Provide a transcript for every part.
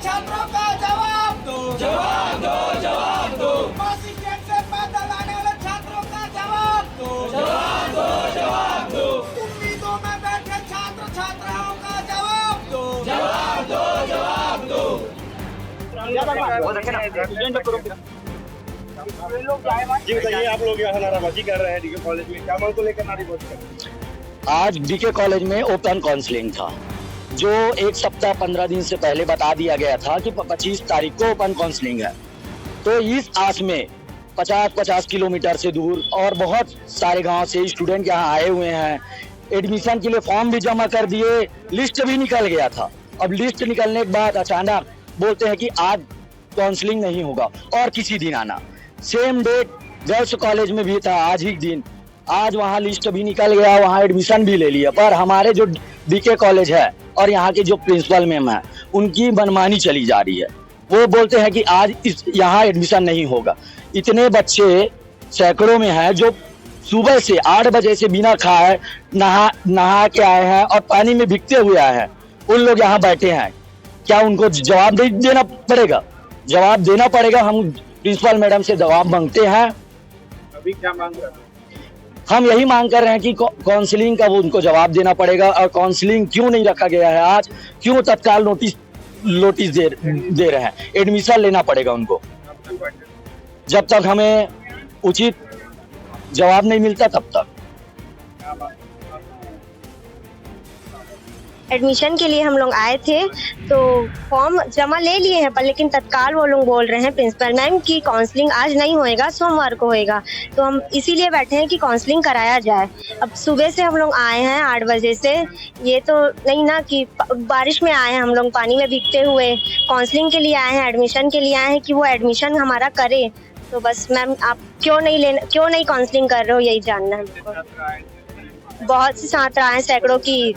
छात्रों का जवाब दो, जवाब दो, जवाब दो। बस स्टैंड से पैदल आने वाले छात्रों का जवाब दो, जवाब दो, जवाब दो। उम्मीदों में बैठे छात्र छात्राओं का जवाब दो, जवाब दो, जवाब दो। जी बताइए, आप लोग यहाँ नाराबाजी कर रहे हैं डीके कॉलेज में, क्या मांग को लेकर नारेबाजी कर रहे हैं? आज डीके कॉलेज में ओपन काउंसलिंग था, जो एक सप्ताह 15 दिन से पहले बता दिया गया था कि 25 तारीख को ओपन काउंसलिंग है। तो इस आस में 50-50 किलोमीटर से दूर और बहुत सारे गांव से स्टूडेंट यहाँ आए हुए हैं। एडमिशन के लिए फॉर्म भी जमा कर दिए, लिस्ट भी निकल गया था। अब लिस्ट निकलने के बाद अचानक बोलते हैं कि आज काउंसलिंग नहीं होगा और किसी दिन आना। सेम डेट गर्ल्स कॉलेज में भी था, आज ही दिन। आज वहाँ लिस्ट भी निकल गया, वहाँ एडमिशन भी ले लिया। पर हमारे जो डीके कॉलेज है और यहाँ के जो प्रिंसिपल मैम है, उनकी मनमानी चली जा रही है। वो बोलते हैं कि आज यहाँ एडमिशन नहीं होगा। इतने बच्चे सैकड़ों में हैं जो सुबह से 8 बजे से बिना खाए नहा के आए हैं और पानी में भीगते हुए आए हैं। उन लोग यहाँ बैठे हैं, क्या उनको जवाब देना पड़ेगा? जवाब देना पड़ेगा। हम प्रिंसिपल मैडम से जवाब मांगते हैं। अभी क्या मांग रहे हैं? हम यही मांग कर रहे हैं कि काउंसलिंग का वो उनको जवाब देना पड़ेगा। और काउंसलिंग क्यों नहीं रखा गया है आज, क्यों तत्काल नोटिस दे रहे हैं? एडमिशन लेना पड़ेगा उनको। जब तक हमें उचित जवाब नहीं मिलता तब तक। एडमिशन के लिए हम लोग आए थे, तो फॉर्म जमा ले लिए हैं, पर लेकिन तत्काल वो लोग बोल रहे हैं प्रिंसिपल मैम कि काउंसलिंग आज नहीं होएगा, सोमवार को होएगा। तो हम इसीलिए बैठे हैं कि काउंसलिंग कराया जाए। अब सुबह से हम लोग आए हैं 8 बजे से। ये तो नहीं ना कि बारिश में आए हैं हम लोग, पानी में भीगते हुए। काउंसलिंग के लिए आए हैं, एडमिशन के लिए आए हैं कि वो एडमिशन हमारा करे। तो बस मैम, आप क्यों नहीं काउंसलिंग कर रहे हो, यही जानना है हमको। बहुत से छात्र आए, सैकड़ों की।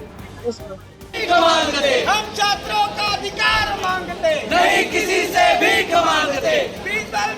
हम छात्रों का अधिकार मांगते, नहीं किसी से भीख मांगते। प्रिंसिपल